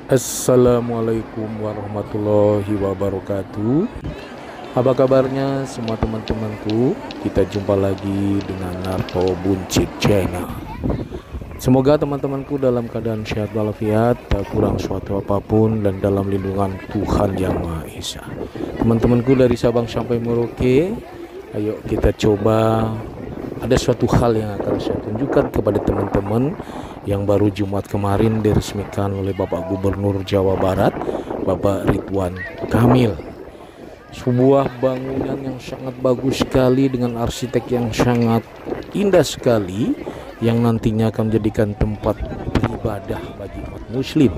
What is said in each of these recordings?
Assalamualaikum warahmatullahi wabarakatuh. Apa kabarnya semua teman-temanku? Kita jumpa lagi dengan Narto Buncit Channel. Semoga teman-temanku dalam keadaan sehat walafiat, tak kurang suatu apapun, dan dalam lindungan Tuhan Yang Maha Esa. Teman-temanku dari Sabang sampai Merauke, ayo kita coba. Ada suatu hal yang akan saya tunjukkan kepada teman-teman yang baru Jumat kemarin diresmikan oleh Bapak Gubernur Jawa Barat, Bapak Ridwan Kamil. Sebuah bangunan yang sangat bagus sekali dengan arsitek yang sangat indah sekali, yang nantinya akan menjadikan tempat beribadah bagi umat muslim,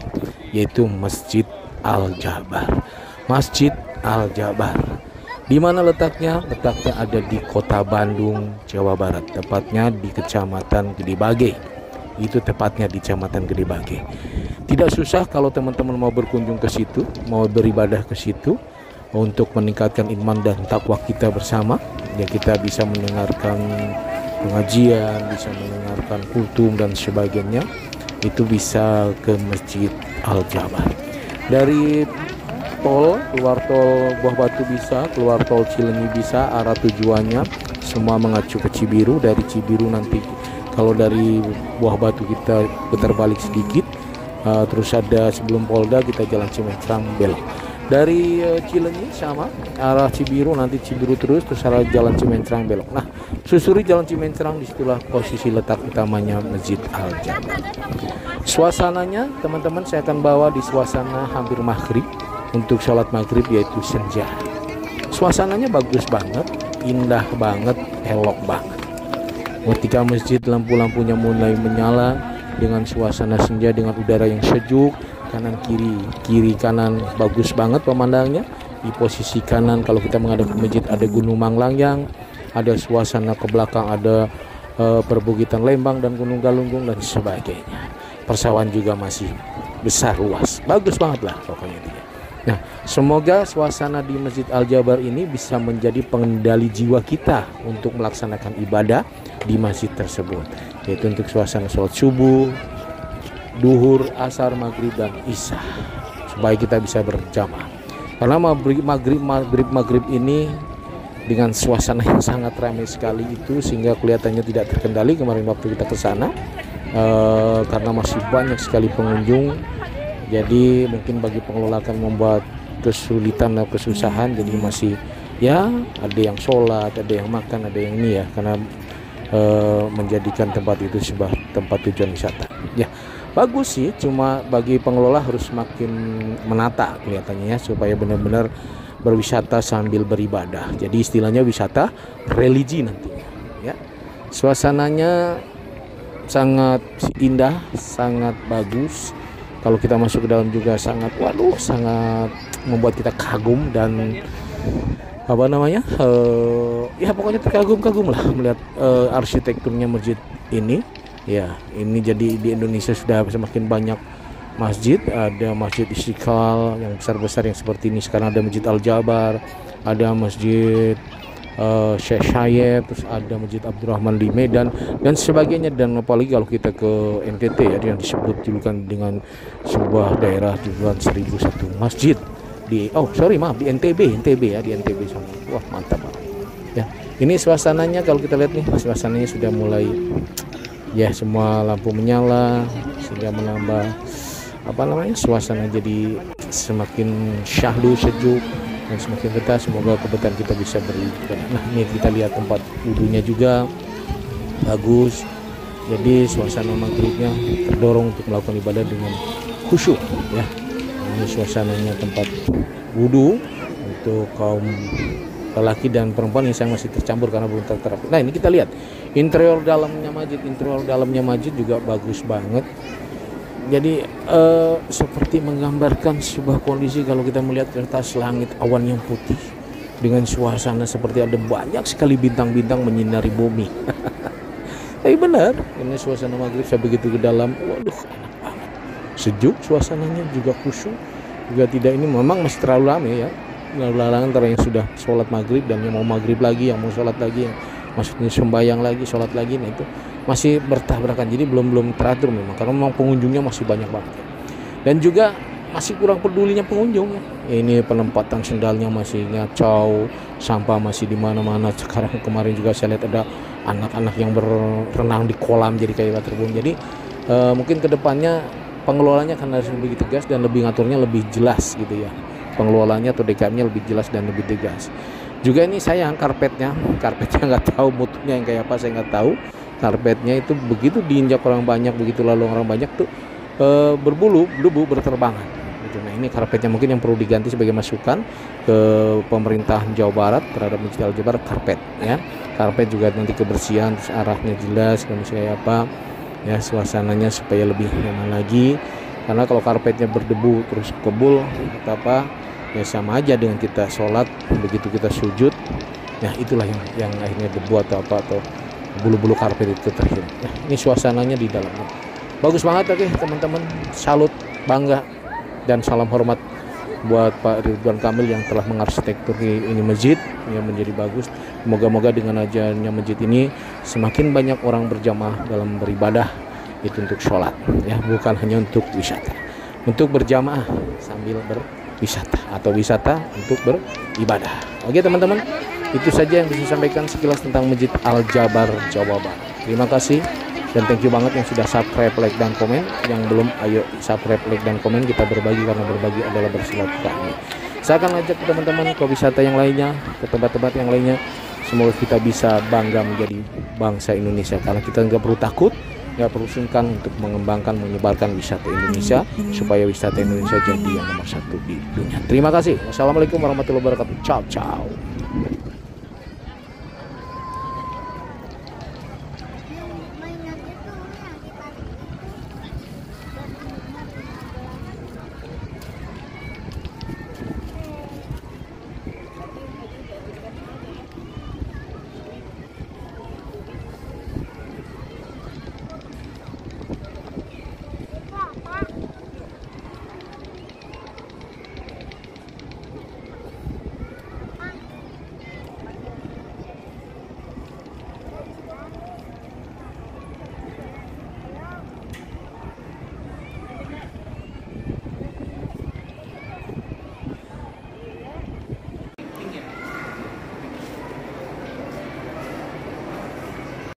yaitu Masjid Al-Jabar. Masjid Al-Jabar. Di mana letaknya? Letaknya ada di Kota Bandung, Jawa Barat, tepatnya di Kecamatan Gedebage. Itu tepatnya di Kecamatan Gedebage. Tidak susah kalau teman-teman mau berkunjung ke situ, mau beribadah ke situ untuk meningkatkan iman dan takwa kita bersama. Ya, kita bisa mendengarkan pengajian, bisa mendengarkan kultum dan sebagainya. Itu bisa ke Masjid Al-Jabar. Dari keluar tol Buah Batu bisa, keluar tol Cilenyi bisa, arah tujuannya semua mengacu ke Cibiru. Dari Cibiru nanti kalau dari Buah Batu kita putar balik sedikit, terus ada sebelum Polda kita jalan Cimencrang belok. Dari Cilenyi sama arah Cibiru, nanti Cibiru terus arah jalan Cimencrang belok. Nah, susuri jalan Cimencrang, disitulah posisi letak utamanya Masjid Al-Jabar. Suasananya teman-teman saya akan bawa di suasana hampir maghrib. Untuk sholat maghrib, yaitu senja. Suasananya bagus banget, indah banget, elok banget. Ketika masjid lampu-lampunya mulai menyala dengan suasana senja, dengan udara yang sejuk, kanan kiri kanan bagus banget pemandangnya. Di posisi kanan kalau kita menghadap ke masjid ada Gunung Manglayang, ada suasana ke belakang ada perbukitan Lembang dan Gunung Galunggung dan sebagainya. Persawahan juga masih besar luas, bagus banget lah pokoknya dia. Nah, semoga suasana di Masjid Al-Jabar ini bisa menjadi pengendali jiwa kita untuk melaksanakan ibadah di masjid tersebut, yaitu untuk suasana sholat subuh, duhur, asar, maghrib, dan isya, supaya kita bisa berjamaah. Karena maghrib ini dengan suasana yang sangat ramai sekali itu, sehingga kelihatannya tidak terkendali kemarin waktu kita ke sana, karena masih banyak sekali pengunjung. Jadi mungkin bagi pengelola akan membuat kesulitan atau kesusahan. Jadi masih ya ada yang sholat, ada yang makan, ada yang ini ya, karena menjadikan tempat itu sebuah tempat tujuan wisata. Ya bagus sih, cuma bagi pengelola harus makin menata kelihatannya ya, supaya benar-benar berwisata sambil beribadah. Jadi istilahnya wisata religi nantinya ya. Suasananya sangat indah, sangat bagus. Kalau kita masuk ke dalam juga sangat membuat kita kagum dan ya pokoknya terkagum-kagum lah melihat arsitekturnya masjid ini. Ya, ini jadi di Indonesia sudah semakin banyak masjid. Ada Masjid Istiqlal yang besar-besar yang seperti ini, sekarang ada Masjid Al-Jabar, ada Masjid Syekh Syayeb, terus ada Masjid Abdurrahman di Medan dan sebagainya. Dan apalagi kalau kita ke NTT ya, yang disebut julukan dengan sebuah daerah julukan 1001 masjid di di NTB ya, di NTB sana. Wah, mantap banget. Ya, ini suasananya kalau kita lihat nih, suasananya sudah mulai ya, semua lampu menyala sehingga menambah suasana jadi semakin syahdu, sejuk dan semakin betah. Semoga kebetulan kita bisa beribadah. Nah, ini kita lihat tempat wudhunya juga bagus. Jadi suasana maghribnya terdorong untuk melakukan ibadah dengan khusyuk ya. Ini suasananya tempat wudhu untuk kaum lelaki dan perempuan yang saya masih tercampur karena belum terterapi. Nah, ini kita lihat interior dalamnya masjid juga bagus banget. Jadi seperti menggambarkan sebuah kondisi kalau kita melihat ke atas langit awan yang putih dengan suasana seperti ada banyak sekali bintang-bintang menyinari bumi. Tapi benar, ini suasana maghrib saya begitu ke dalam, waduh enak banget, sejuk suasananya, juga khusyuk, juga tidak ini memang masih terlalu ramai ya, larangan antara yang sudah sholat maghrib dan yang mau maghrib lagi, yang mau sholat lagi, yang maksudnya sembahyang lagi, sholat lagi. Nah itu masih bertabrakan, jadi belum teratur memang, karena memang pengunjungnya masih banyak banget. Dan juga masih kurang pedulinya pengunjung. Ini penempatan sendalnya masih ngacau, sampah masih di mana-mana. Sekarang kemarin juga saya lihat ada anak-anak yang berenang di kolam jadi kayak waterboom. Jadi mungkin kedepannya pengelolanya akan harus lebih tegas dan lebih ngaturnya lebih jelas gitu ya. Pengelolanya atau DKM-nya lebih jelas dan lebih tegas. Juga ini sayang karpetnya nggak tahu mutunya yang kayak apa, saya nggak tahu. Karpetnya itu begitu diinjak orang banyak, begitu lalu orang banyak tuh berbulu, debu berterbangan. Gitu. Nah ini karpetnya mungkin yang perlu diganti sebagai masukan ke pemerintah Jawa Barat terhadap Masjid Al Jabar, karpet ya. Karpet juga nanti kebersihan, terus arahnya jelas, kayak apa ya, suasananya supaya lebih nyaman lagi. Karena kalau karpetnya berdebu terus kebul atau apa ya sama aja dengan kita sholat, begitu kita sujud, nah itulah yang akhirnya debu atau apa atau bulu-bulu karpet itu terhilang. Nah ini suasananya di dalamnya bagus banget. Oke teman-teman, salut, bangga, dan salam hormat buat Pak Ridwan Kamil yang telah mengarsitektur ini masjid yang menjadi bagus. Moga-moga dengan adanya masjid ini semakin banyak orang berjamaah dalam beribadah, itu untuk sholat ya, bukan hanya untuk wisata, untuk berjamaah sambil berwisata atau wisata untuk beribadah. Oke teman-teman, itu saja yang bisa saya sampaikan sekilas tentang Masjid Al Jabar Jawa Barat. Terima kasih dan thank you banget yang sudah subscribe, like, dan komen. Yang belum, ayo subscribe, like, dan komen. Kita berbagi karena berbagi adalah bersilaturahmi. Saya akan ajak teman-teman ke wisata yang lainnya, ke tempat-tempat yang lainnya. Semoga kita bisa bangga menjadi bangsa Indonesia, karena kita nggak perlu takut, nggak perlu sungkan untuk mengembangkan, menyebarkan wisata Indonesia, supaya wisata Indonesia jadi yang nomor satu di dunia. Terima kasih. Wassalamualaikum warahmatullahi wabarakatuh. Ciao, ciao.